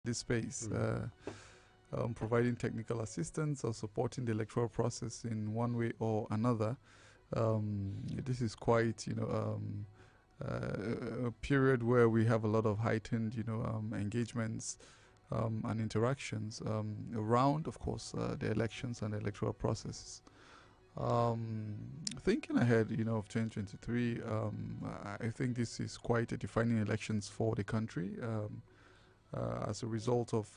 this space, providing technical assistance or supporting the electoral process in one way or another. This is quite, a period where we have a lot of heightened, engagements and interactions around, of course, the elections and the electoral processes. Thinking ahead, of 2023, I think this is quite a defining elections for the country as a result of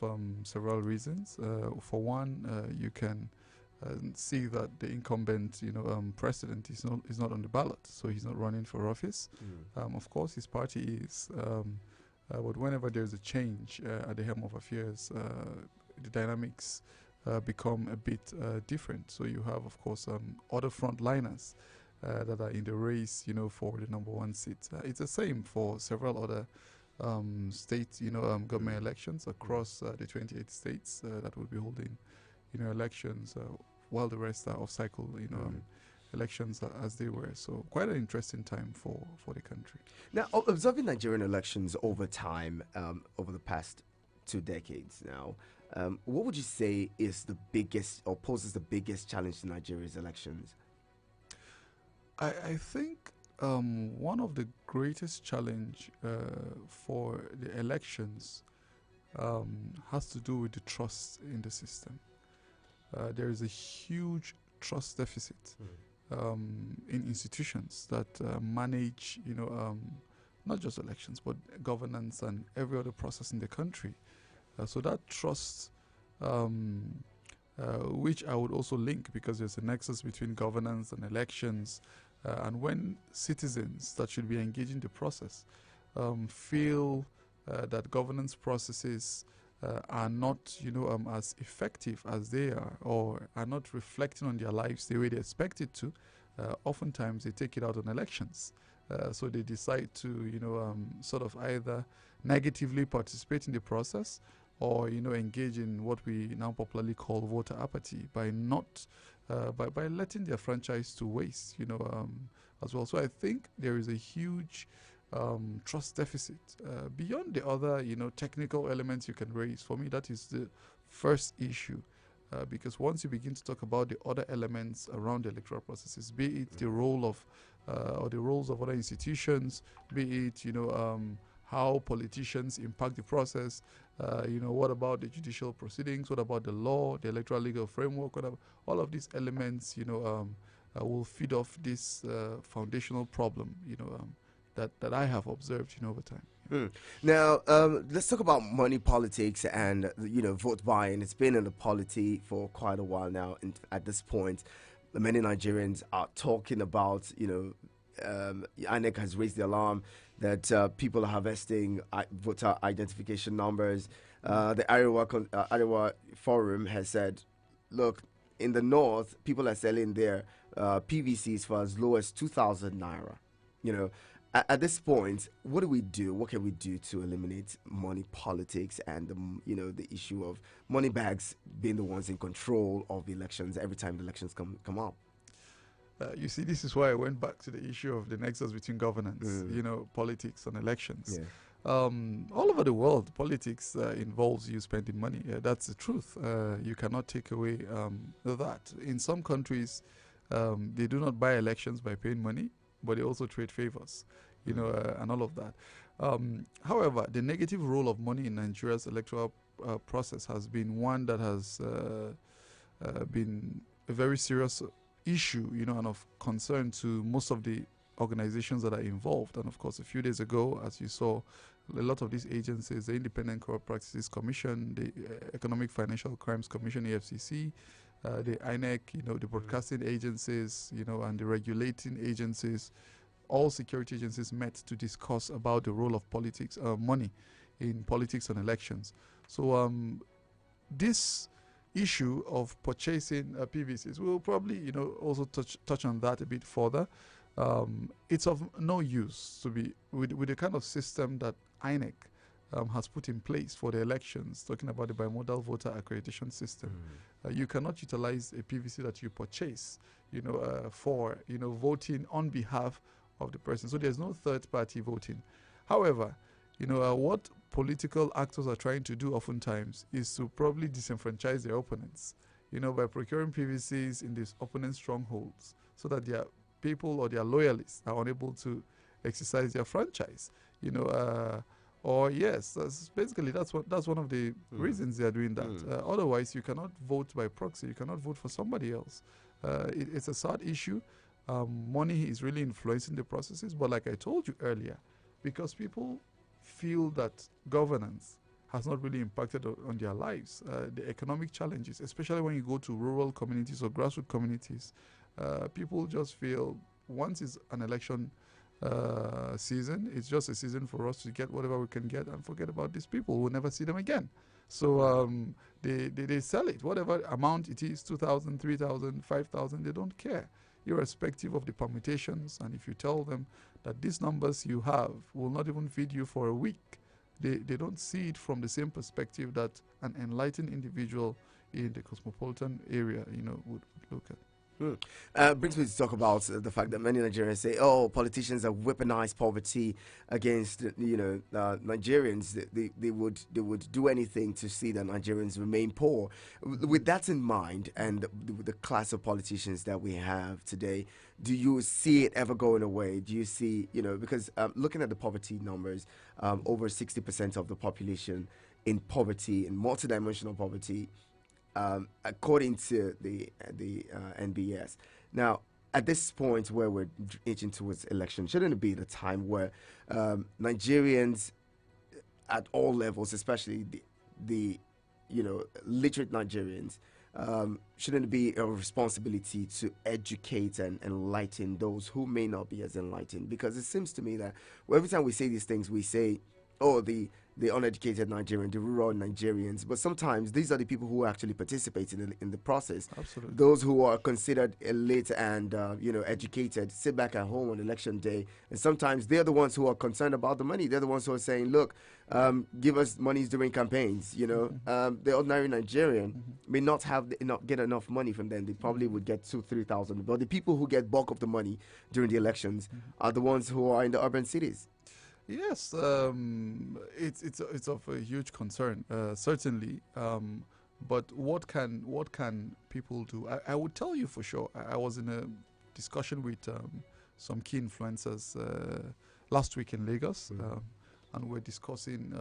several reasons. For one, you can see that the incumbent, president is not on the ballot, so he's not running for office. Of course, his party is, but whenever there's a change at the helm of affairs, the dynamics become a bit different. So you have, of course, other frontliners that are in the race, for the #1 seat. It's the same for several other state, government elections across the 28 states that will be holding, elections, while the rest are off-cycle, elections as they were. So quite an interesting time for the country. Now, observing Nigerian elections over time, over the past 2 decades now, what would you say is the biggest or poses the biggest challenge to Nigeria's elections? I think one of the greatest challenge for the elections has to do with the trust in the system. There is a huge trust deficit in institutions that manage, not just elections, but governance and every other process in the country. So that trust, which I would also link, because there's a nexus between governance and elections, and when citizens that should be engaging the process feel that governance processes are not, as effective as they are, or are not reflecting on their lives the way they expect it to, oftentimes they take it out on elections. So they decide to, sort of either negatively participate in the process, or engage in what we now popularly call voter apathy by not by letting their franchise to waste, as well. So I think there is a huge trust deficit beyond the other, technical elements you can raise. For me, that is the first issue, because once you begin to talk about the other elements around the electoral processes, be it the role of or the roles of other institutions, be it how politicians impact the process, what about the judicial proceedings, what about the law, the electoral legal framework, all of these elements, will feed off this foundational problem, that I have observed, over time. Now, let's talk about money politics and, vote buying. It's been in the polity for quite a while now. And at this point, many Nigerians are talking about, INEC has raised the alarm that people are harvesting voter identification numbers. The Arewa Forum has said, look, in the north, people are selling their PVCs for as low as 2,000 naira. At this point, what do we do? What can we do to eliminate money politics and the issue of money bags being the ones in control of the elections every time the elections come up? You see, this is why I went back to the issue of the nexus between governance, politics and elections. Yeah. All over the world, politics involves you spending money. That's the truth. You cannot take away that. In some countries, they do not buy elections by paying money, but they also trade favors, and all of that. However, the negative role of money in Nigeria's electoral process has been one that has been a very serious issue, and of concern to most of the organizations that are involved. And of course, a few days ago, as you saw, a lot of these agencies, the Independent Corrupt Practices Commission, the Economic Financial Crimes Commission, EFCC, the INEC, the broadcasting agencies, and the regulating agencies, all security agencies met to discuss about the role of politics, money in politics and elections. So this issue of purchasing PVCs, we'll probably, also touch on that a bit further. It's of no use to be with the kind of system that INEC has put in place for the elections, talking about the bimodal voter accreditation system. You cannot utilize a PVC that you purchase, for, voting on behalf of the person. So there's no third party voting. However, What political actors are trying to do oftentimes is to probably disenfranchise their opponents, by procuring PVCs in these opponent strongholds so that their people or their loyalists are unable to exercise their franchise. You know, or yes, that's one of the reasons they are doing that. Otherwise, you cannot vote by proxy. You cannot vote for somebody else. It's a sad issue. Money is really influencing the processes, but like I told you earlier, because people feel that governance has not really impacted on their lives, the economic challenges, especially when you go to rural communities or grassroots communities, people just feel once it's an election season, it's just a season for us to get whatever we can get and forget about these people. We'll never see them again. So they sell it, whatever amount it is, 2,000, 3,000, 5,000, they don't care, irrespective of the permutations. And if you tell them that these numbers you have will not even feed you for a week, they don't see it from the same perspective that an enlightened individual in the cosmopolitan area, would look at. Brings me to talk about the fact that many Nigerians say, "Oh, politicians have weaponized poverty against Nigerians. They would do anything to see that Nigerians remain poor." With that in mind, and the class of politicians that we have today, do you see it ever going away? Do you see, because looking at the poverty numbers, over 60% of the population in poverty, in multidimensional poverty. According to the NBS. Now, at this point where we're inching towards election, shouldn't it be the time where Nigerians at all levels, especially the literate Nigerians, shouldn't it be a responsibility to educate and enlighten those who may not be as enlightened? Because it seems to me that every time we say these things, we say, "Oh, the uneducated Nigerian, the rural Nigerians," but sometimes these are the people who actually participate in the process. Absolutely. Those who are considered elite and educated sit back at home on election day, and sometimes they're the ones who are concerned about the money. They're the ones who are saying, "Look, give us monies during campaigns." The ordinary Nigerian may not get enough money from them. They probably would get 2,000-3,000, but the people who get bulk of the money during the elections are the ones who are in the urban cities. Yes, it's of a huge concern, certainly. But what can people do? I would tell you for sure. I was in a discussion with some key influencers last week in Lagos, and we're discussing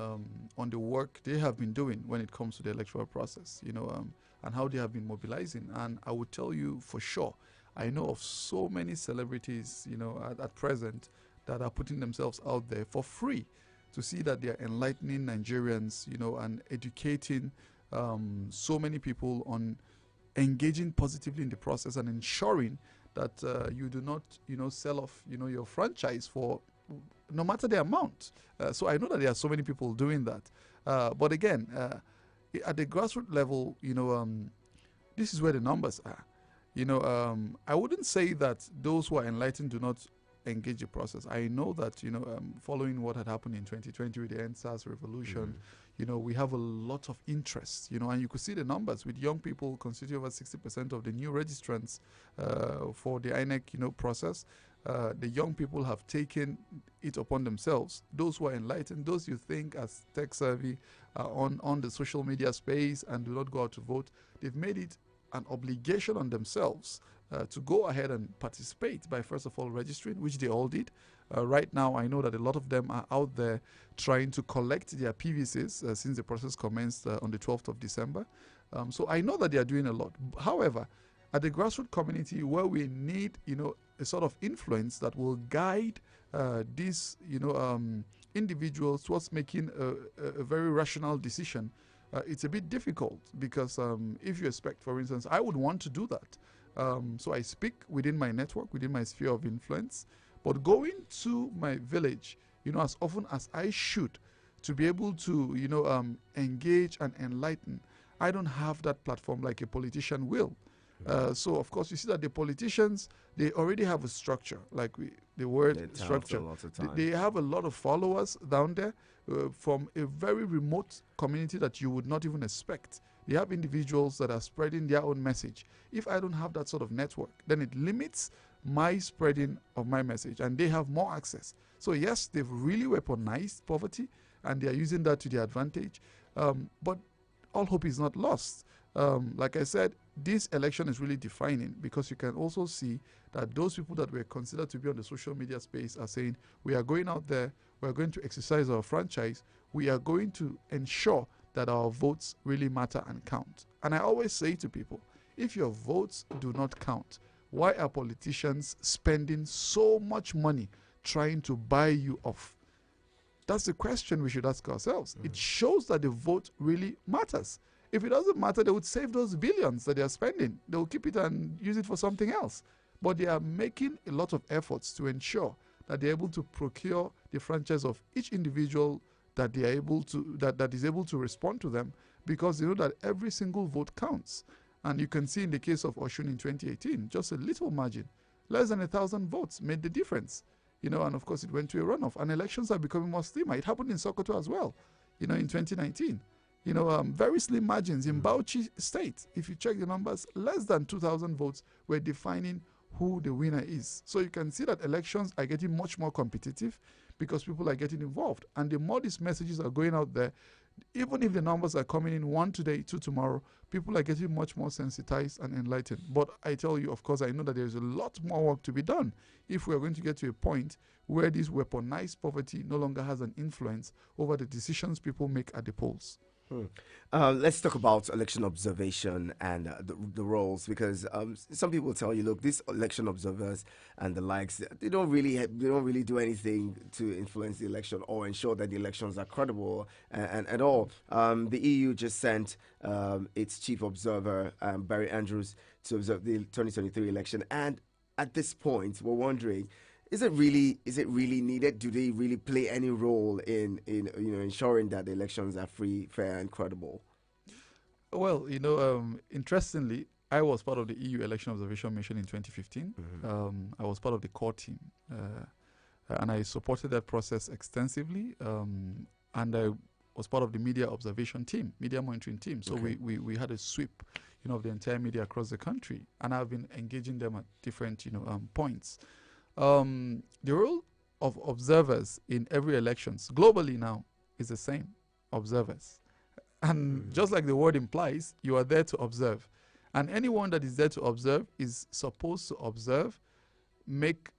on the work they have been doing when it comes to the electoral process, and how they have been mobilizing. And I would tell you for sure, I know of so many celebrities, at present, that are putting themselves out there for free to see that they are enlightening Nigerians, and educating so many people on engaging positively in the process and ensuring that you do not, sell off, your franchise for no matter the amount. So I know that there are so many people doing that. But again, at the grassroots level, this is where the numbers are. I wouldn't say that those who are enlightened do not engage the process. I know that, following what had happened in 2020 with the NSAS revolution, we have a lot of interest, and you could see the numbers with young people constitute over 60% of the new registrants for the INEC, process. The young people have taken it upon themselves. Those who are enlightened, those you think as tech savvy on the social media space and do not go out to vote, they've made it an obligation on themselves to go ahead and participate by first of all registering, which they all did. Right now, I know that a lot of them are out there trying to collect their PVCs since the process commenced on the 12th of December. So I know that they are doing a lot. However, at the grassroots community, where we need, a sort of influence that will guide these, individuals towards making a very rational decision, it's a bit difficult because if you expect, for instance, I would want to do that. So I speak within my network, within my sphere of influence, but going to my village, as often as I should, to be able to, engage and enlighten, I don't have that platform like a politician will. So, of course, you see that the politicians, they already have a structure, like the word structure. They have a lot of followers down there from a very remote community that you would not even expect. They have individuals that are spreading their own message. If I don't have that sort of network, then it limits my spreading of my message, and they have more access. So yes, they've really weaponized poverty. and they are using that to their advantage. But all hope is not lost. Like I said, this election is really defining, because you can also see that those people that were considered to be on the social media space are saying, we are going out there, we are going to exercise our franchise, we are going to ensure that our votes really matter and count. And I always say to people, if your votes do not count, why are politicians spending so much money trying to buy you off? That's the question we should ask ourselves. It shows that the vote really matters. If it doesn't matter, they would save those billions that they are spending. They will keep it and use it for something else. But they are making a lot of efforts to ensure that they're able to procure the franchise of each individual that they are able to, that is able to respond to them, because they know that every single vote counts. And you can see in the case of Oshun in 2018, just a little margin, less than 1,000 votes made the difference. And of course it went to a runoff. And elections are becoming more slimmer. It happened in Sokoto as well, in 2019. Very slim margins in Bauchi State. If you check the numbers, less than 2,000 votes were defining who the winner is. So you can see that elections are getting much more competitive because people are getting involved. And the more these messages are going out there, even if the numbers are coming in 1 today, 2 tomorrow, people are getting much more sensitized and enlightened. But I tell you, of course, I know that there's a lot more work to be done if we're going to get to a point where this weaponized poverty no longer has an influence over the decisions people make at the polls. Let's talk about election observation and the roles, because some people tell you, look, these election observers and the likes, they don't really do anything to influence the election or ensure that the elections are credible and at all. The EU just sent its chief observer, Barry Andrews, to observe the 2023 election, and at this point, we're wondering, is it really needed? Do they really play any role in ensuring that the elections are free, fair, and credible? Well, interestingly, I was part of the EU election observation mission in 2015. I was part of the core team, and I supported that process extensively. And I was part of the media observation team, media monitoring team. So we had a sweep, of the entire media across the country, and I've been engaging them at different, points. The role of observers in every elections globally now is the same, observers. And just like the word implies, you are there to observe. And anyone that is there to observe is supposed to observe, make,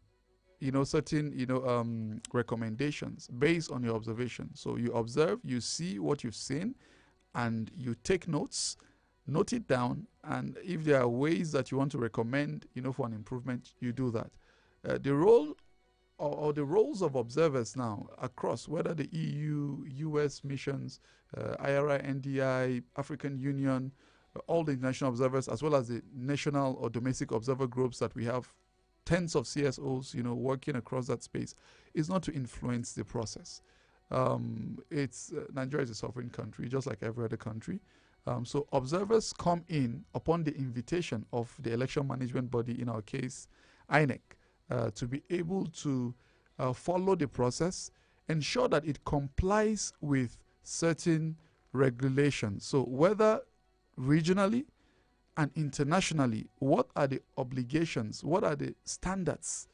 certain, recommendations based on your observation. So you observe, you see what you've seen, and you take notes, note it down, and if there are ways that you want to recommend, for an improvement, you do that. The role or the roles of observers now across, whether the EU, US missions, IRI, NDI, African Union, all the international observers, as well as the national or domestic observer groups that we have, tens of CSOs, working across that space, is not to influence the process. Nigeria is a sovereign country, just like every other country. So observers come in upon the invitation of the election management body, in our case, INEC, to be able to follow the process, ensure that it complies with certain regulations. So whether regionally and internationally, what are the obligations, what are the standards,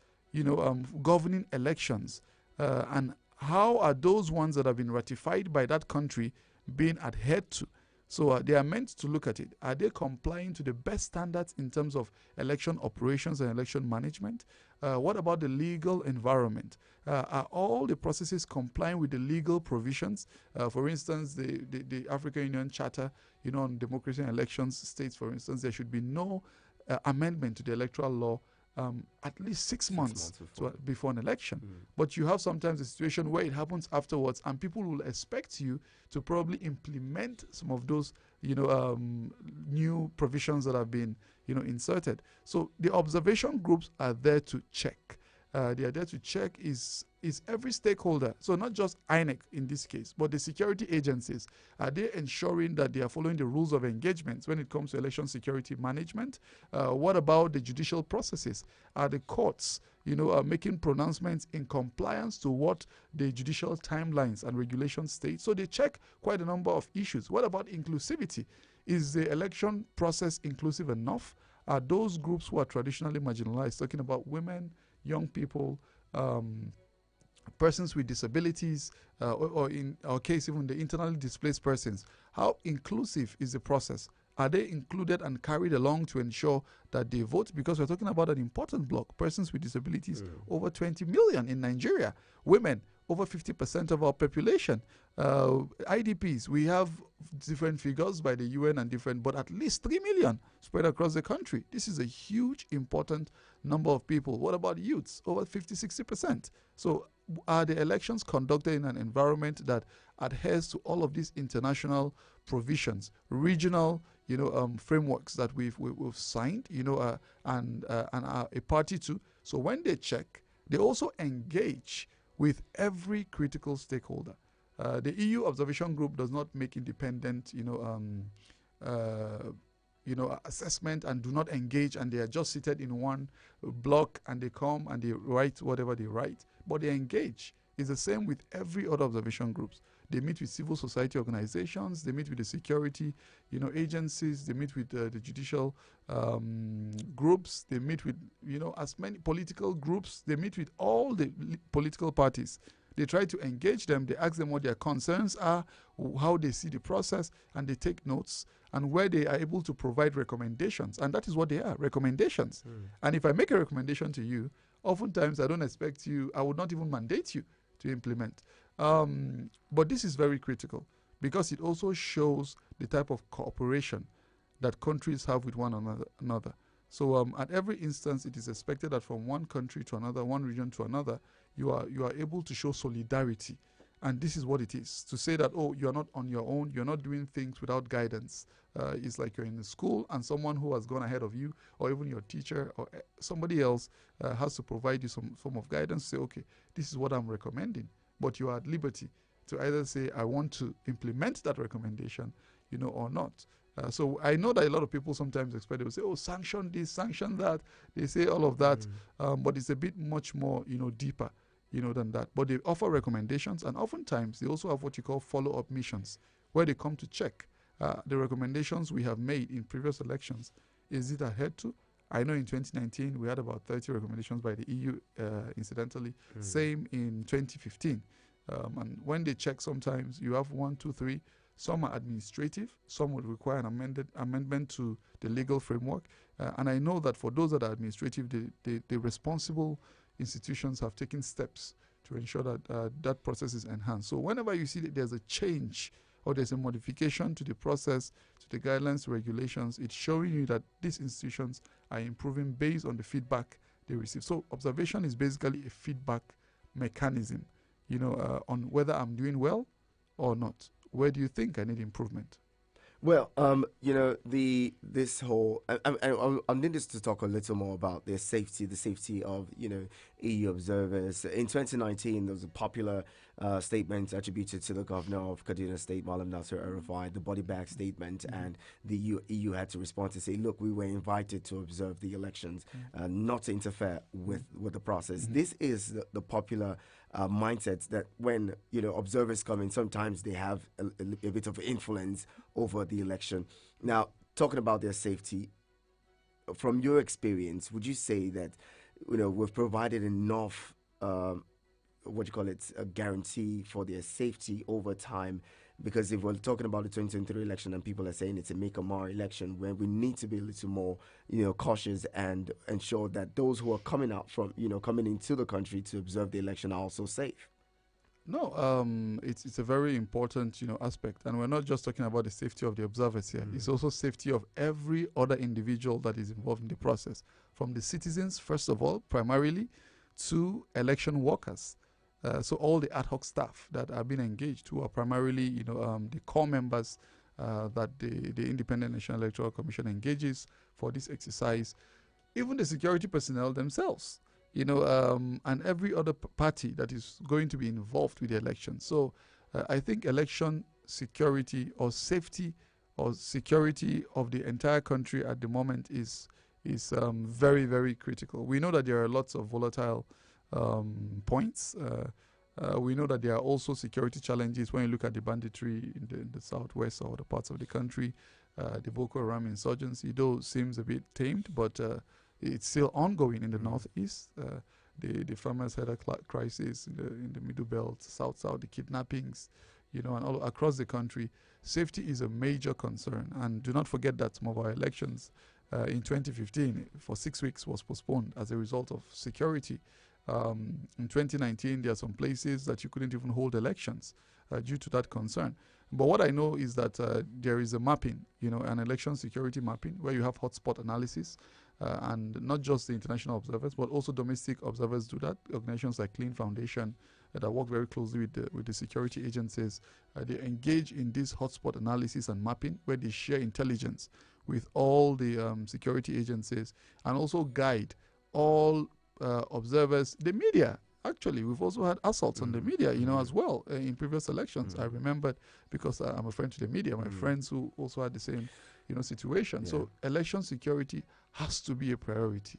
governing elections, and how are those ones that have been ratified by that country being adhered to? So they are meant to look at it. Are they complying to the best standards in terms of election operations and election management? What about the legal environment? Are all the processes complying with the legal provisions? For instance, the African Union Charter, on democracy and elections states, for instance, there should be no amendment to the electoral law at least 6 months before an election. But you have sometimes a situation where it happens afterwards, and people will expect you to probably implement some of those, new provisions that have been, inserted. So the observation groups are there to check. They are there to check is every stakeholder, so not just INEC in this case, but the security agencies, are they ensuring that they are following the rules of engagement when it comes to election security management? What about the judicial processes? Are the courts, making pronouncements in compliance to what the judicial timelines and regulations state? So they check quite a number of issues. What about inclusivity? Is the election process inclusive enough? Are those groups who are traditionally marginalized, talking about women, young people, persons with disabilities, or in our case, even the internally displaced persons. How inclusive is the process? Are they included and carried along to ensure that they vote? Because we're talking about an important block, persons with disabilities, over 20 million in Nigeria, women, over 50% of our population. IDPs, we have different figures by the UN and different, but at least 3 million spread across the country. This is a huge, important number of people. What about youths? Over 50, 60%. So are the elections conducted in an environment that adheres to all of these international provisions, regional, frameworks that we've signed, and are a party to? So when they check, they also engage with every critical stakeholder. The EU observation group does not make independent, assessment and do not engage, and they are just seated in one block and they come and they write whatever they write, but they engage. It's the same with every other observation groups. They meet with civil society organizations, they meet with the security, agencies, they meet with the judicial groups, they meet with, as many political groups, they meet with all the political parties. They try to engage them, they ask them what their concerns are, how they see the process, and they take notes, and where they are able to provide recommendations. And that is what they are, recommendations. And if I make a recommendation to you, oftentimes I don't expect you, I would not even mandate you to implement. But this is very critical because it also shows the type of cooperation that countries have with one another. So at every instance, it is expected that from one country to another, one region to another, you are able to show solidarity. And this is what it is. To say that, oh, you're not on your own, you're not doing things without guidance. It's like you're in a school and someone who has gone ahead of you, or even your teacher or somebody else has to provide you some form of guidance. Say, okay, this is what I'm recommending. But you are at liberty to either say, I want to implement that recommendation, or not. So I know that a lot of people sometimes expect, they will say, oh, sanction this, sanction that. They say all of that, but it's a bit much more, deeper, than that. But they offer recommendations, and oftentimes they also have what you call follow-up missions, where they come to check the recommendations we have made in previous elections. Is it adhered to? I know in 2019 we had about 30 recommendations by the EU, incidentally. Same in 2015. And when they check, sometimes you have 1, 2, 3. Some are administrative. Some would require an amendment to the legal framework. And I know that for those that are administrative, the responsible institutions have taken steps to ensure that that process is enhanced. So whenever you see that there's a change or there's a modification to the process, to the guidelines, regulations, it's showing you that these institutions are improving based on the feedback they receive. So observation is basically a feedback mechanism, on whether I'm doing well or not. Where do you think I need improvement? Well, this whole I need us to talk a little more about the safety of EU observers. In 2019, there was a popular statement attributed to the governor of Kaduna State, Malam Nasser El-Rufai, the body bag statement, and the EU had to respond to say, look, we were invited to observe the elections, not to interfere with the process. This is the popular mindset that when observers come in, sometimes they have a bit of influence over the election. Now, talking about their safety, from your experience, would you say that we've provided enough a guarantee for their safety over time? Because if we're talking about the 2023 election and people are saying it's a make or mar election, where we need to be a little more, cautious and ensure that those who are coming out from, coming into the country to observe the election are also safe. No, it's a very important, aspect. And we're not just talking about the safety of the observers here. It's also safety of every other individual that is involved in the process, from the citizens, first of all, primarily, to election workers. So all the ad hoc staff that are being engaged, who are primarily, the core members that the Independent National Electoral Commission engages for this exercise, even the security personnel themselves, and every other party that is going to be involved with the election. So I think election security or safety or security of the entire country at the moment is very, very critical. We know that there are lots of volatile points. We know that there are also security challenges when you look at the banditry in the southwest or other parts of the country. The Boko Haram insurgency, though, seems a bit tamed, but it's still ongoing in the northeast. the farmers had a crisis in the Middle Belt, South, the kidnappings, and all across the country. Safety is a major concern, and do not forget that some of our elections in 2015 for 6 weeks was postponed as a result of security. In 2019, there are some places that you couldn't even hold elections due to that concern. But what I know is that there is a mapping, an election security mapping where you have hotspot analysis, and not just the international observers, but also domestic observers do that. Organizations like Clean Foundation that work very closely with the security agencies, they engage in this hotspot analysis and mapping where they share intelligence with all the security agencies and also guide all observers, the media. Actually, we've also had assaults on the media, as well in previous elections. I remembered because I'm a friend to the media, my friends who also had the same, situation. Yeah. So election security has to be a priority.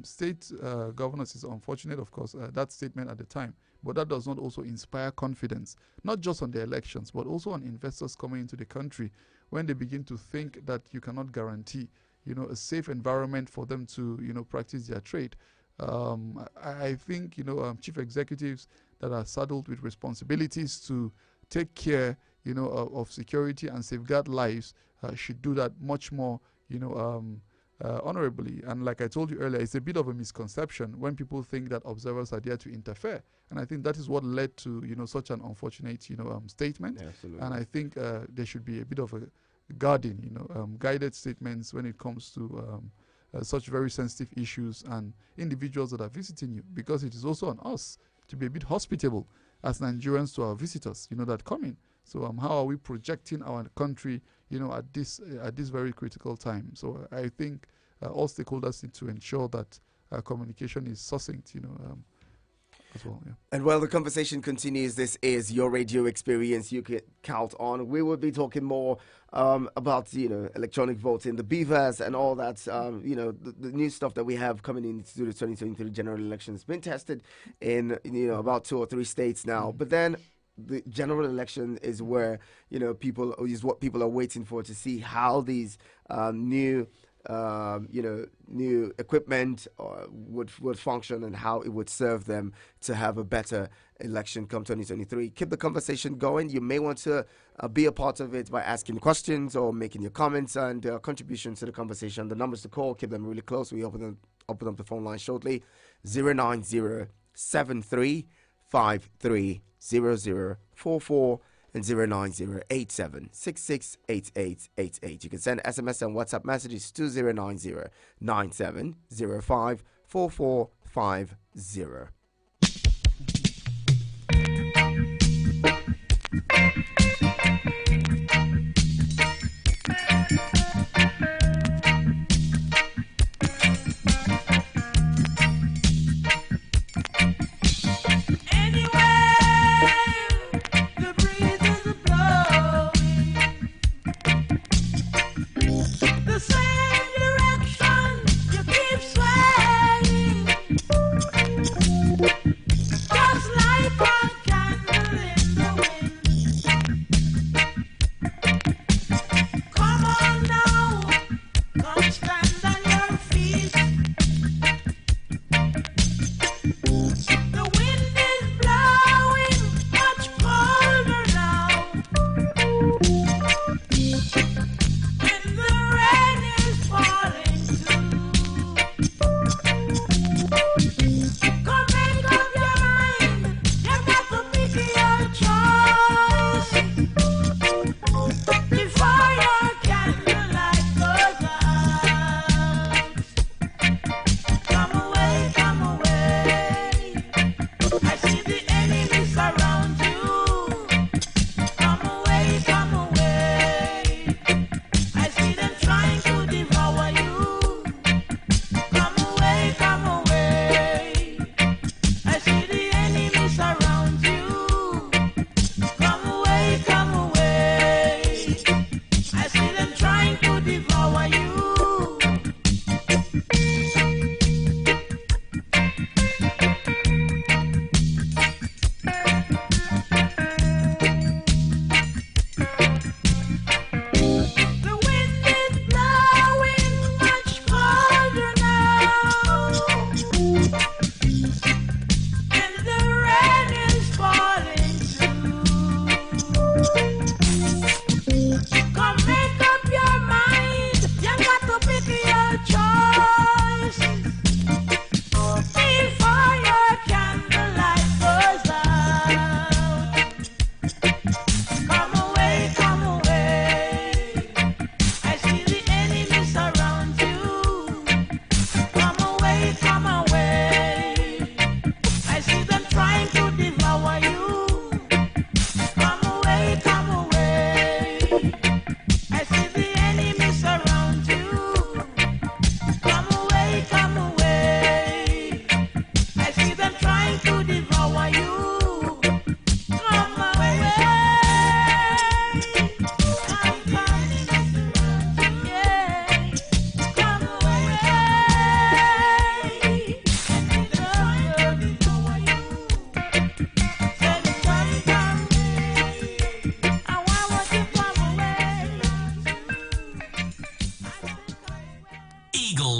State governance is unfortunate, of course, that statement at the time, but that does not also inspire confidence, not just on the elections, but also on investors coming into the country when they begin to think that you cannot guarantee, a safe environment for them to, practice their trade. I think, chief executives that are saddled with responsibilities to take care, of security and safeguard lives should do that much more, honorably. And like I told you earlier, it's a bit of a misconception when people think that observers are there to interfere. And I think that is what led to, such an unfortunate, statement. Yeah, absolutely. And I think there should be a bit of a guarding, guided statements when it comes to such very sensitive issues and individuals that are visiting you, because it is also on us to be a bit hospitable as Nigerians to our visitors, that come in. So how are we projecting our country, at this very critical time? So I think all stakeholders need to ensure that communication is succinct, as well. Yeah. And while the conversation continues, this is your radio experience. You can count on. We will be talking more about electronic voting, the beavers, and all that. The new stuff that we have coming into the 2023 general election has been tested in about 2 or 3 states now. But then the general election is where what people are waiting for, to see how these new equipment would function and how it would serve them to have a better election come 2023. Keep the conversation going. You may want to be a part of it by asking questions or making your comments and contributions to the conversation. The numbers to call, keep them really close. We open up the phone line shortly. 090-7353-0044 and 090-8766-8888. You can send SMS and WhatsApp messages to 090-9705-4450.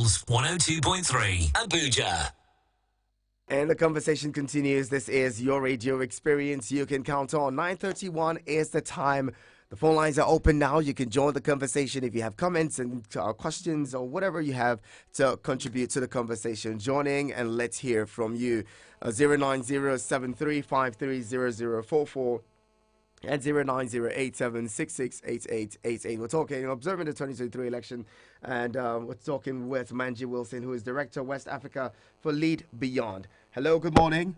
Pulse 102.3 Abuja. And the conversation continues. This is your radio experience. You can count on 9:31 is the time. The phone lines are open now. You can join the conversation if you have comments and questions or whatever you have to contribute to the conversation. Joining and let's hear from you. 09073530044 and 09087668888. We're talking, observing the 2023 election, and we're talking with Manji Wilson, who is Director West Africa for Lead Beyond. Hello, good morning.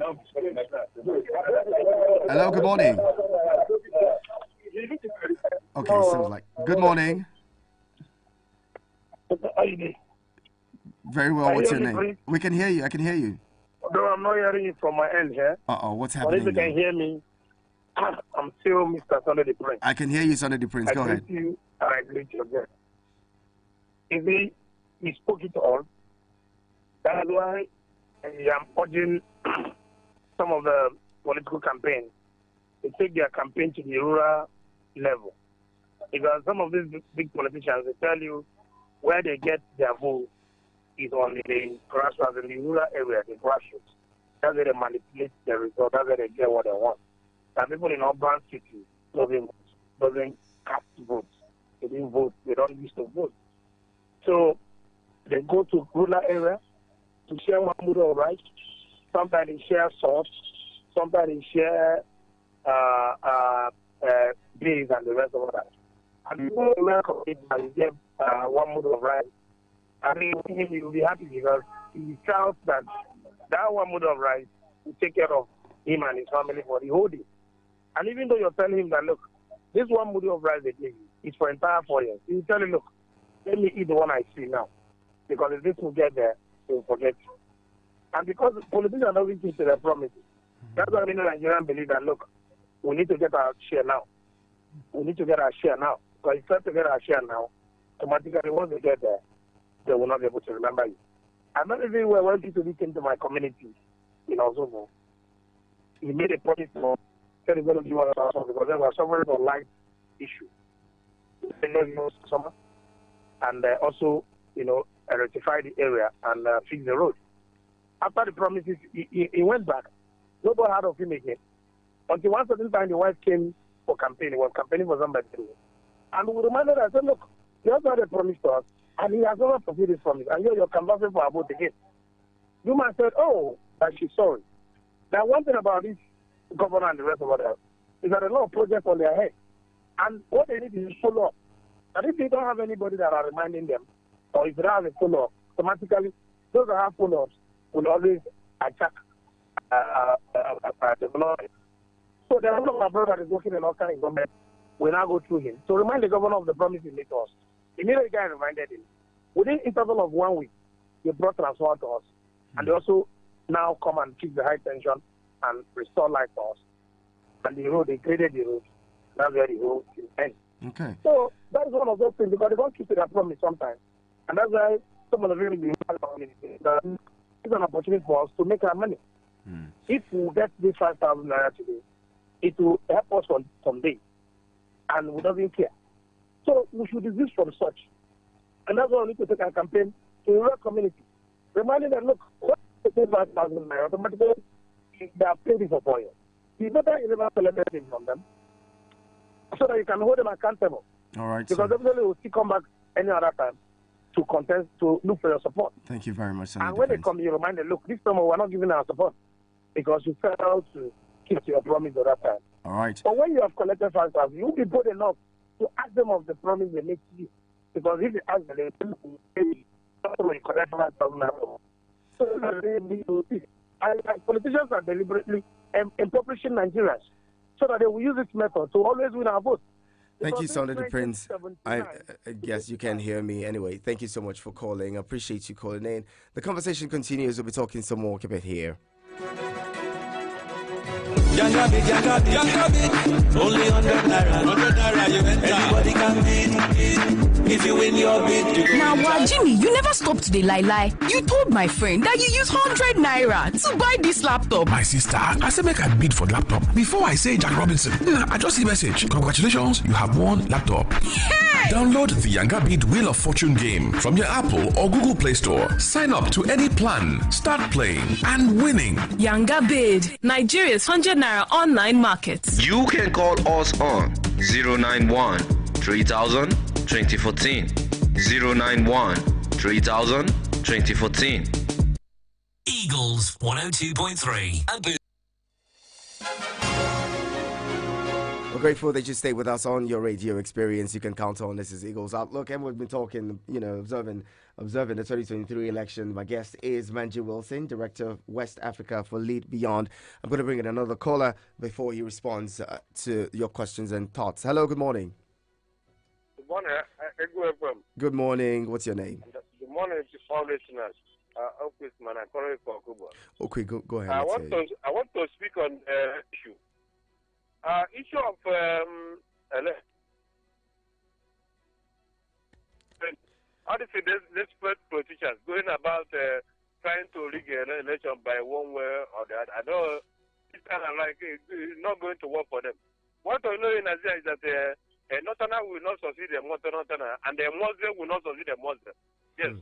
Hello, good morning. Okay, seems like. Good morning. Very well, what's your name? We can hear you, I can hear you. Though I'm not hearing it from my end here. Uh-oh, what's But happening if you now? can hear me, I'm still Mr. Sunday the Prince. I can hear you, Sunday the Prince. Go I ahead. greet you and I greet your guest. He spoke it all. That's why I am urging some of the political campaigns to take their campaign to the rural level. Because some of these big politicians, they tell you where they get their vote is on the grassroots, in the rural area, the grassroots. That's where they manipulate the result. That's where they get what they want. And people in urban cities doesn't cast votes. They didn't vote. They don't used to vote. So they go to rural area to share one model of rights. Sometimes they share sauce. Sometimes they share beans and the rest of that. And people welcome it and get one model of rights. I mean, he will be happy because he felt that one model of rights will take care of him and his family for the whole day. And even though you're telling him that, look, this one model of rice they give you is for entire 4 years, you tell him, look, let me eat the one I see now. Because if this will get there, they will forget you. And because politicians don't keep to their promises, that's why many Nigerians believe that, look, we need to get our share now. We need to get our share now. Because if you have to get our share now, automatically once they get there, they will not be able to remember you. I remember even when people came to my community in Ozobo, he made a promise to said he's going to give us our song because there was suffering from light issue. Summer, and also, rectify the area and fix the road. After the promises, he went back. Nobody heard of him again. Until one certain time, the wife came for campaign. He was campaigning for somebody. And we reminded her, I said, look, you also had a promise to us, and he has not fulfilled his promise. And you're canvassing for our vote again. You might said, oh, that she's sorry. Now, one thing about this governor and the rest of us is that a lot of projects on their head. And what they need is follow up. And if they don't have anybody that are reminding them, or if they don't have a follow up, automatically, those that have follow ups will always attack development. So there are one of my brother that is working in all kind of government. We now go through him to remind the governor of the promise he made to us. Immediately, the guy reminded him. Within interval of 1 week, they brought transformer to us. And they also now come and keep the high tension and restore light to us. And the road, they created the road. That's where the road is end. Okay. So that is one of those things because they don't keep to their promise sometimes. And that's why some of the really it's an opportunity for us to make our money. If we get this 5,000 naira today, it will help us someday. And we don't care. So we should desist from such. And that's why we need to take our campaign to the rural community. Reminding them, look, what is 5,000 naira? Automatically, they are paid for 4 years. You better never collect anything from them so that you can hold them accountable. All right. Because definitely will still come back any other time to contest, to look for your support. Thank you very much. And when they come, you remind them, look, this time we're not giving our support because you failed to keep to your promise at that time. All right. But when you have collected 5,000, you will be bold enough to ask them of the promise they make to you. Because if you ask them, they will pay you. You collect 5,000. So politicians are deliberately impoverishing Nigerians so that they will use this method to always win our vote. Thank you, Sunday the Prince. I guess you can hear me anyway. Thank you so much for calling. I appreciate you calling in. The conversation continues. We'll be talking some more. Keep it here. Young Rabbit, only 100 naira. 100 naira, you enter. Anybody can beat. If If you win your bid, you go Now, why, inside. Jimmy, you never stop to the lie. You told my friend that you use 100 naira to buy this laptop. My sister, I said make I bid for laptop before I say Jack Robinson. I just see message. Congratulations, you have won laptop. Hey! Download the Yanga Bid Wheel of Fortune game from your Apple or Google Play Store. Sign up to any plan, start playing and winning. Yanga Bid, Nigeria's 100 naira online market. You can call us on 091 3000 2014. 091 3000 2014. Eagles 102.3. Abuja. We're grateful that you stay with us on your radio experience. You can count on this is Eagles Outlook, and we've been talking, observing the 2023 election. My guest is Manji Wilson, Director of West Africa for Lead Beyond. I'm going to bring in another caller before he responds to your questions and thoughts. Hello, good morning. Good morning. Good morning. What's your name? Good morning to all listeners. Okay, go ahead. I want to speak on issue. Issue of how do you say this politicians going about trying to rig an election by one way or the other. I know it's kind of like it's not going to work for them. What I know in Nigeria is that a Northerner will not succeed a Northerner, and a Muslim will not succeed a Muslim. Yes.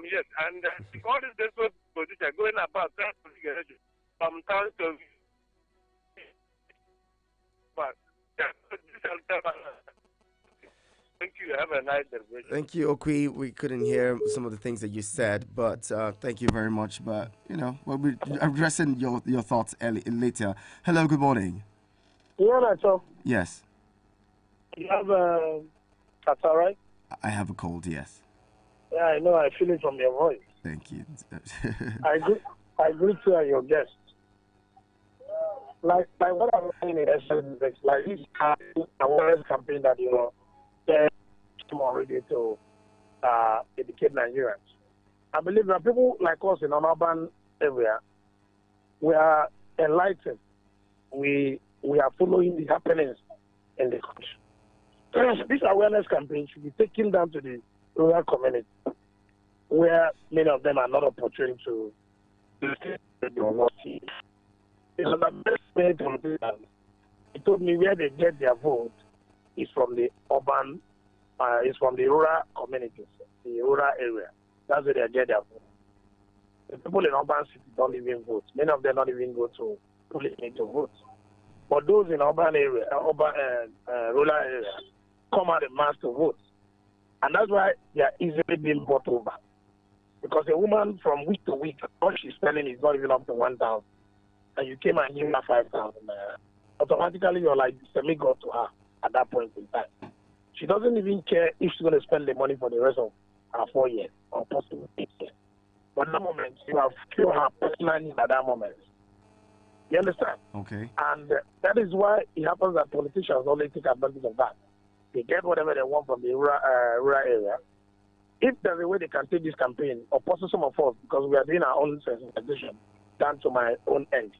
Yes, and all these desperate politicians going about trying to rig an election from town to but thank you. Have a nice day. Thank you, Okwi. We couldn't hear some of the things that you said, but thank you very much. But, we'll be addressing your thoughts later. Hello, good morning. Iheanacho. Yes. You have that's all right? I have a cold, yes. Yeah, I know. I feel it from your voice. Thank you. I greet you and your guests. Like what I'm saying in essence is like this awareness campaign that there already to educate Nigerians. I believe that people like us in an urban area, we are enlightened. We are following the happenings in the country. This awareness campaign should be taken down to the rural community, where many of them are not opportune to see. It's the best way to do that. He told me where they get their vote is from the urban, is from the rural communities, the rural area. That's where they get their vote. The people in urban cities don't even vote. Many of them don't even go to police to vote. But those in urban area, rural area, come out en mass to vote. And that's why they are easily being bought over. Because a woman from week to week, all she's spending is not even up to 1,000. And you came and gave her 5,000. Automatically, you're like semi-god to her at that point in time. She doesn't even care if she's going to spend the money for the rest of her 4 years or possibly 8 years. But at that moment, you have cured her personal needs at that moment. You understand? Okay. And that is why it happens that politicians only take advantage of that. They get whatever they want from the rural area. If there's a way they can take this campaign, or possibly some of us, because we are doing our own sensitization down to my own end,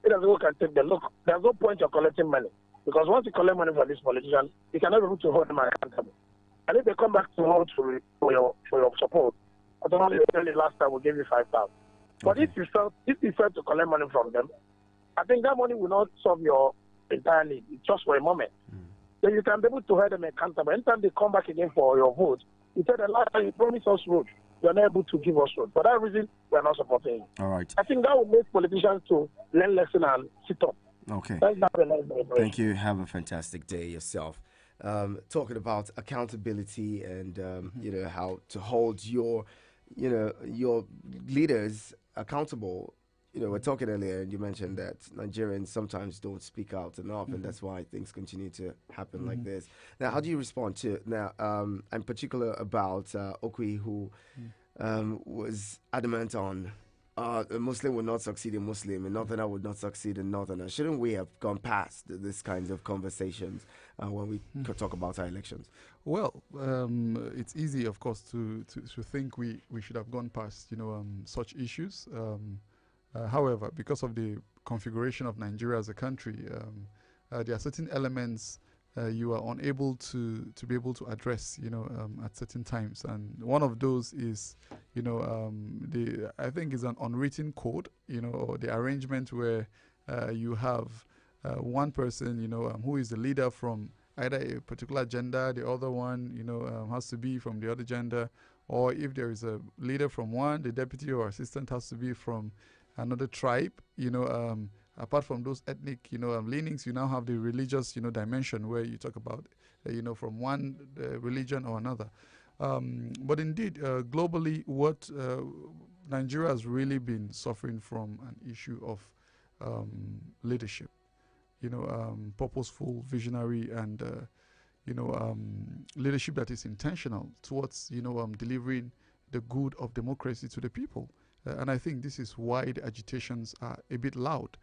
if there's a way we can take the look, there's no point of collecting money. Because once you collect money from these politicians, you cannot be able to hold them accountable. And if they come back tomorrow for your support, automatically the last time we gave you 5,000. But if you fail to collect money from them, I think that money will not solve your entire need. It's just for a moment. Then you can be able to hold them accountable. Anytime they come back again for your vote, you tell the last time you promised us road, you're not able to give us road. For that reason, we're not supporting you. All right. I think that will make politicians to learn lesson and sit up. Okay. Thank you. Have a fantastic day yourself. Talking about accountability and how to hold your leaders accountable. We're talking earlier, and you mentioned that Nigerians sometimes don't speak out enough, and that's why things continue to happen like this. Now, how do you respond to in particular about Okwi, who was adamant on a Muslim would not succeed in Muslim, and Northerner would not succeed in Northerner? Shouldn't we have gone past this kinds of conversations when we could talk about our elections? Well, it's easy, of course, to think we should have gone past such issues. However, because of the configuration of Nigeria as a country, there are certain elements you are unable to be able to address, at certain times. And one of those is, the I think is an unwritten code, or the arrangement where you have one person, who is the leader from either a particular gender, the other one, has to be from the other gender, or if there is a leader from one, the deputy or assistant has to be from another tribe, apart from those ethnic, leanings, you now have the religious, dimension where you talk about, from one religion or another. But indeed, globally, what Nigeria has really been suffering from an issue of leadership, purposeful, visionary, and leadership that is intentional towards, delivering the good of democracy to the people. And I think this is why the agitations are a bit loud.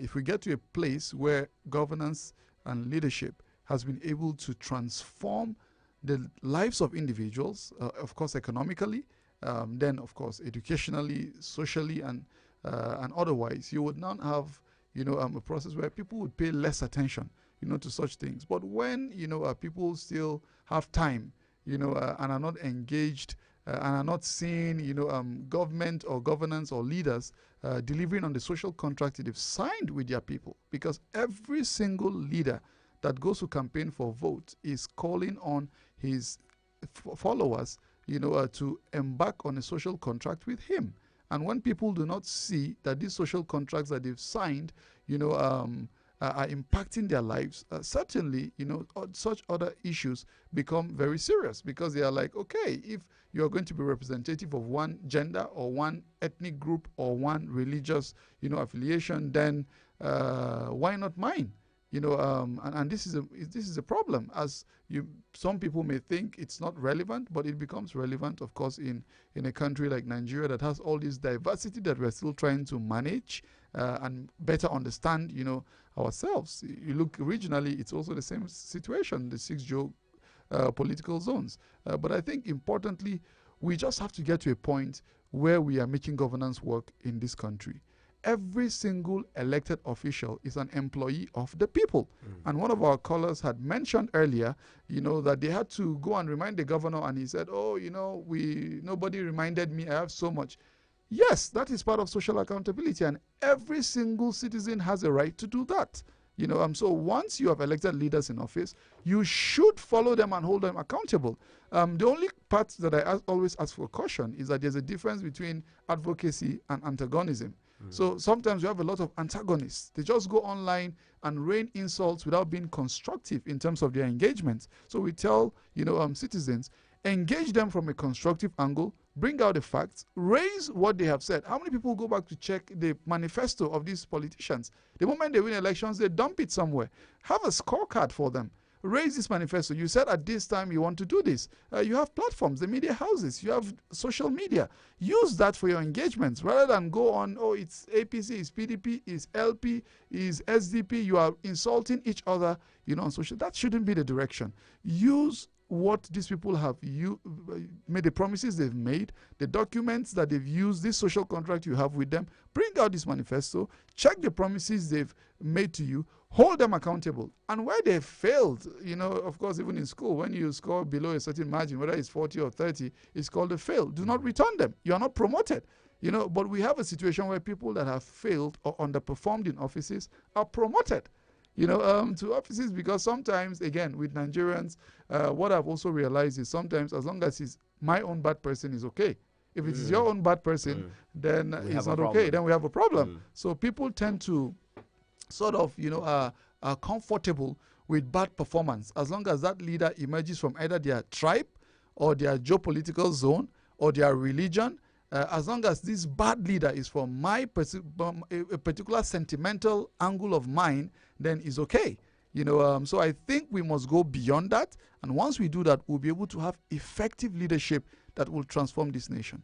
If we get to a place where governance and leadership has been able to transform the lives of individuals, of course, economically, then, of course, educationally, socially, and otherwise, you would not have, a process where people would pay less attention, to such things. But when, people still have time, and are not engaged, and are not seeing, government or governance or leaders delivering on the social contract they've signed with their people. Because every single leader that goes to campaign for vote is calling on his followers, to embark on a social contract with him. And when people do not see that these social contracts that they've signed, are impacting their lives, certainly, such other issues become very serious, because they are like, okay, if you're going to be representative of one gender or one ethnic group or one religious, affiliation, then why not mine? And this is a problem, as some people may think it's not relevant, but it becomes relevant, of course, in a country like Nigeria that has all this diversity that we're still trying to manage and better understand, ourselves. You look regionally, it's also the same situation, the 6 political zones. But I think importantly, we just have to get to a point where we are making governance work in this country. Every single elected official is an employee of the people. And one of our callers had mentioned earlier, that they had to go and remind the governor, and he said, oh, nobody reminded me, I have so much. Yes, that is part of social accountability, and every single citizen has a right to do that. So once you have elected leaders in office, you should follow them and hold them accountable. The only part that I always ask for caution is that there's a difference between advocacy and antagonism. So sometimes you have a lot of antagonists. They just go online and rain insults without being constructive in terms of their engagement. So we tell, citizens, engage them from a constructive angle, bring out the facts, raise what they have said. How many people go back to check the manifesto of these politicians? The moment they win elections, they dump it somewhere. Have a scorecard for them. Raise this manifesto. You said at this time you want to do this. You have platforms, the media houses, you have social media. Use that for your engagements rather than go on, oh, it's APC, it's PDP, it's LP, it's SDP. You are insulting each other, on social. That shouldn't be the direction. Use what these people have made, the promises they've made, the documents that they've used, this social contract you have with them. Bring out this manifesto, check the promises they've made to you, hold them accountable. And where they failed, of course, even in school, when you score below a certain margin, whether it's 40 or 30, it's called a fail. Do not return them. You are not promoted. But we have a situation where people that have failed or underperformed in offices are promoted. To offices, because sometimes, again, with Nigerians, what I've also realized is sometimes as long as it's my own bad person is okay. If it is your own bad person, then it's not okay. Then we have a problem. So people tend to sort of, are comfortable with bad performance as long as that leader emerges from either their tribe or their geopolitical zone or their religion. As long as this bad leader is from a particular sentimental angle of mine, then it's okay. So I think we must go beyond that. And once we do that, we'll be able to have effective leadership that will transform this nation.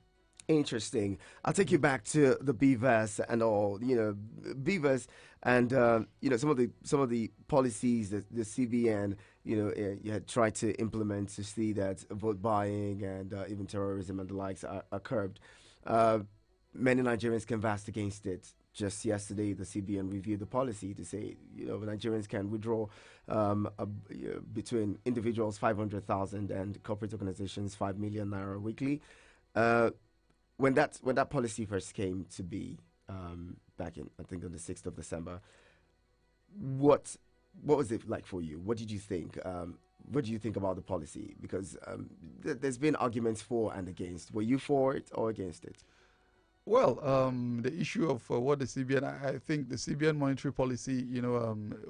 Interesting. I'll take you back to the BVAS and all, BVAS and, some of the policies that the CBN, you had tried to implement to see that vote buying and even terrorism and the likes are curbed. Many Nigerians canvassed against it. just yesterday, the CBN reviewed the policy to say, Nigerians can withdraw between individuals 500,000 and corporate organizations 5 million naira weekly. When that policy first came to be, back in, I think, on the 6th of December, what was it like for you? What did you think? What do you think about the policy? Because there's been arguments for and against. Were you for it or against it? Well, the issue of what the CBN, I think the CBN monetary policy,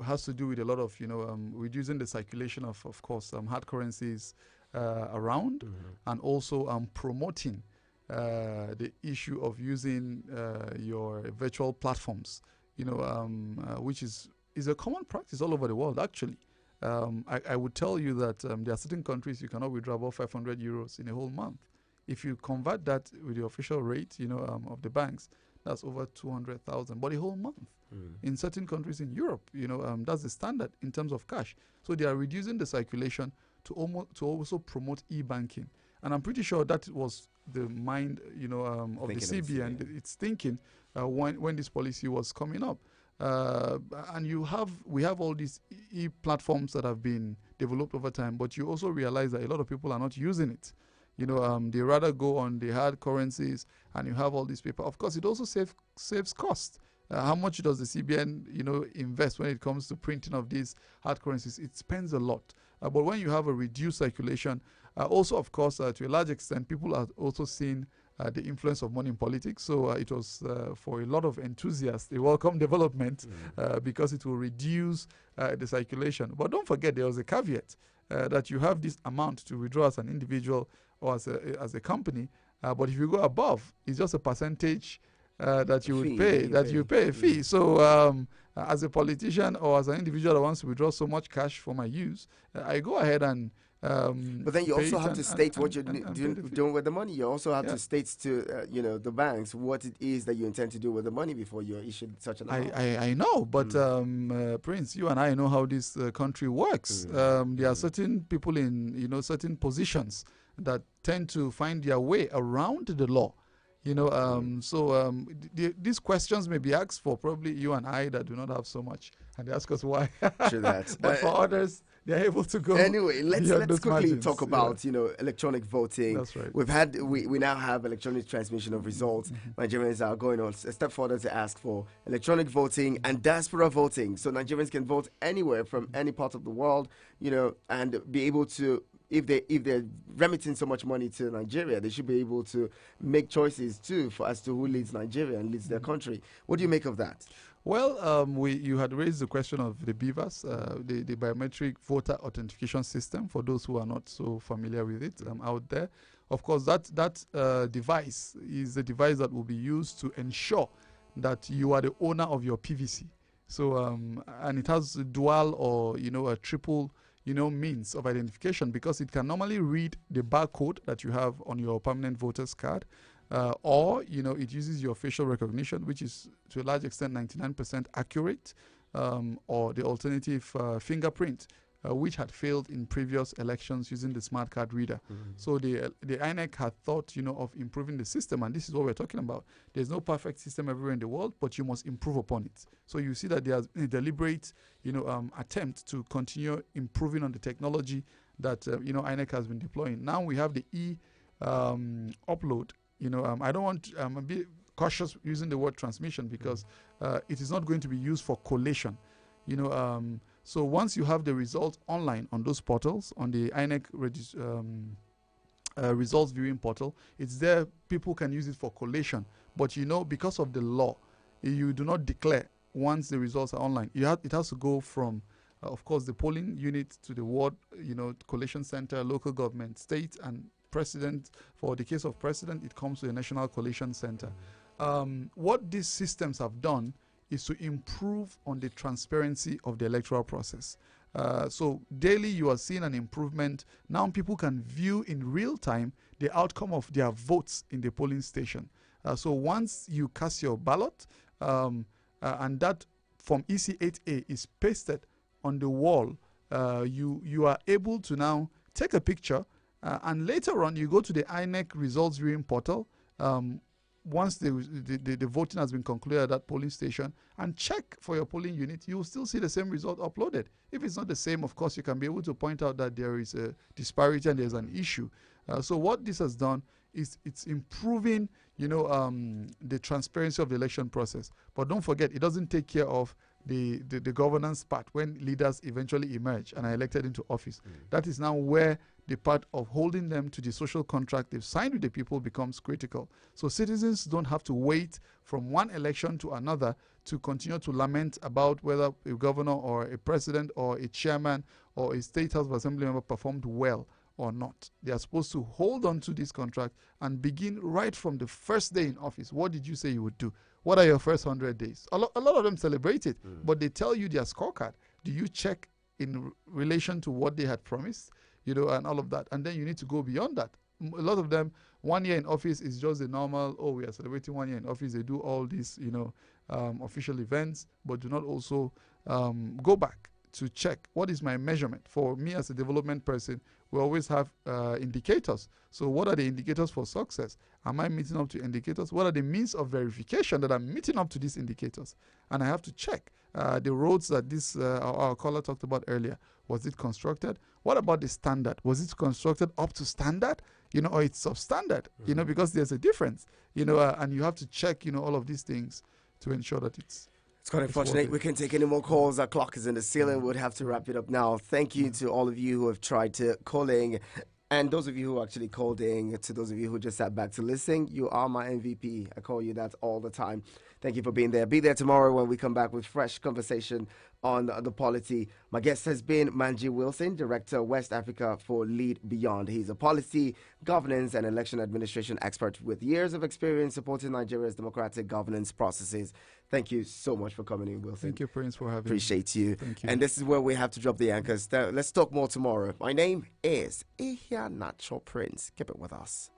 has to do with a lot of, reducing the circulation of course, hard currencies around, and also promoting the issue of using your virtual platforms, which is a common practice all over the world, actually. I would tell you that there are certain countries you cannot withdraw about 500 euros in a whole month. If you convert that with the official rate, of the banks, that's over 200,000, but a whole month. In certain countries in Europe, that's the standard in terms of cash. So they are reducing the circulation to also promote e-banking. And I'm pretty sure that was the mind, of the CBN. It's thinking when this policy was coming up. And we have all these e-platforms that have been developed over time, but you also realize that a lot of people are not using it. They rather go on the hard currencies, and you have all these people. Of course, it also saves cost. How much does the CBN, invest when it comes to printing of these hard currencies? It spends a lot. But when you have a reduced circulation, also, of course, to a large extent, people are also seeing the influence of money in politics. So it was, for a lot of enthusiasts, a welcome development because it will reduce the circulation. But don't forget, there was a caveat that you have this amount to withdraw as an individual or as a company. But if you go above, it's just a percentage that you would pay, you pay a fee. So as a politician or as an individual that wants to withdraw so much cash for my use, I go ahead and but then you also have to state what you're doing with the money. You also have to state to the banks what it is that you intend to do with the money before you're issued such an amount. I know, but Prince, you and I know how this country works. There are certain people in certain positions that tend to find their way around the law. So these questions may be asked for probably you and I that do not have so much, and they ask us why. True that. But for others, they're able to go. Anyway, let's quickly talk about electronic voting. That's right. We now have electronic transmission of results. Nigerians are going on a step further to ask for electronic voting and diaspora voting, so Nigerians can vote anywhere from any part of the world, and be able to. If they're remitting so much money to Nigeria, they should be able to make choices too as to who leads Nigeria and leads their country. What do you make of that? Well, you had raised the question of the BVAS, the biometric voter authentication system. For those who are not so familiar with it out there, of course, that device is a device that will be used to ensure that you are the owner of your PVC. So, and it has a dual or a triple means of identification, because it can normally read the barcode that you have on your permanent voter's card, or it uses your facial recognition, which is to a large extent 99% accurate, or the alternative fingerprint, which had failed in previous elections using the smart card reader. So the INEC had thought of improving the system, and this is what we're talking about. There's no perfect system everywhere in the world, but you must improve upon it. So you see that there's a deliberate attempt to continue improving on the technology that INEC has been deploying. Now we have the upload. I don't want I'm a bit cautious using the word transmission, because it is not going to be used for collation. So once you have the results online on those portals, on the INEC results viewing portal, it's there. People can use it for collation. But because of the law, you do not declare once the results are online. It has to go from, of course, the polling unit to the ward, collation center, local government, state, and president. For the case of president, it comes to the national collation center. What these systems have done is to improve on the transparency of the electoral process. So daily you are seeing an improvement. Now people can view in real time the outcome of their votes in the polling station. So once you cast your ballot, and that from EC8A is pasted on the wall, you are able to now take a picture, and later on you go to the INEC results viewing portal, once the voting has been concluded at that polling station, and check for your polling unit, you will still see the same result uploaded. If it's not the same, of course, you can be able to point out that there is a disparity and there's an issue. So what this has done is it's improving, the transparency of the election process. But don't forget, it doesn't take care of the governance part when leaders eventually emerge and are elected into office. That is now where the part of holding them to the social contract they've signed with the people becomes critical. So citizens don't have to wait from one election to another to continue to lament about whether a governor or a president or a chairman or a state house of assembly member performed well or not. They are supposed to hold on to this contract and begin right from the first day in office. What did you say you would do? What are your first 100 days? A lot of them celebrate it, but they tell you their scorecard. Do you check in relation to what they had promised? And all of that. And then you need to go beyond that. A lot of them, 1 year in office is just the normal, we are celebrating 1 year in office. They do all these, official events, but do not also go back to check what is my measurement. For me as a development person, we always have indicators. So what are the indicators for success? Am I meeting up to indicators? What are the means of verification that I'm meeting up to these indicators? And I have to check the roads that this our caller talked about earlier. Was it constructed? What about the standard? Was it constructed up to standard? Or it's substandard? Because there's a difference. And you have to check, all of these things to ensure that it's quite unfortunate we can't take any more calls. Our clock is in the ceiling. We'd have to wrap it up now. Thank you to all of you who have tried to call in. And those of you who actually called in, to those of you who just sat back to listen, you are my MVP. I call you that all the time. Thank you for being there. Be there tomorrow when we come back with fresh conversation on the polity. My guest has been Manji Wilson, Director, West Africa for Lead Beyond. He's a policy, governance, and election administration expert with years of experience supporting Nigeria's democratic governance processes. Thank you so much for coming in, Wilson. Thank you, Prince, for having Appreciate me. you. Thank you. And this is where we have to drop the anchors. Let's talk more tomorrow. My name is Iheanacho Prince. Keep it with us.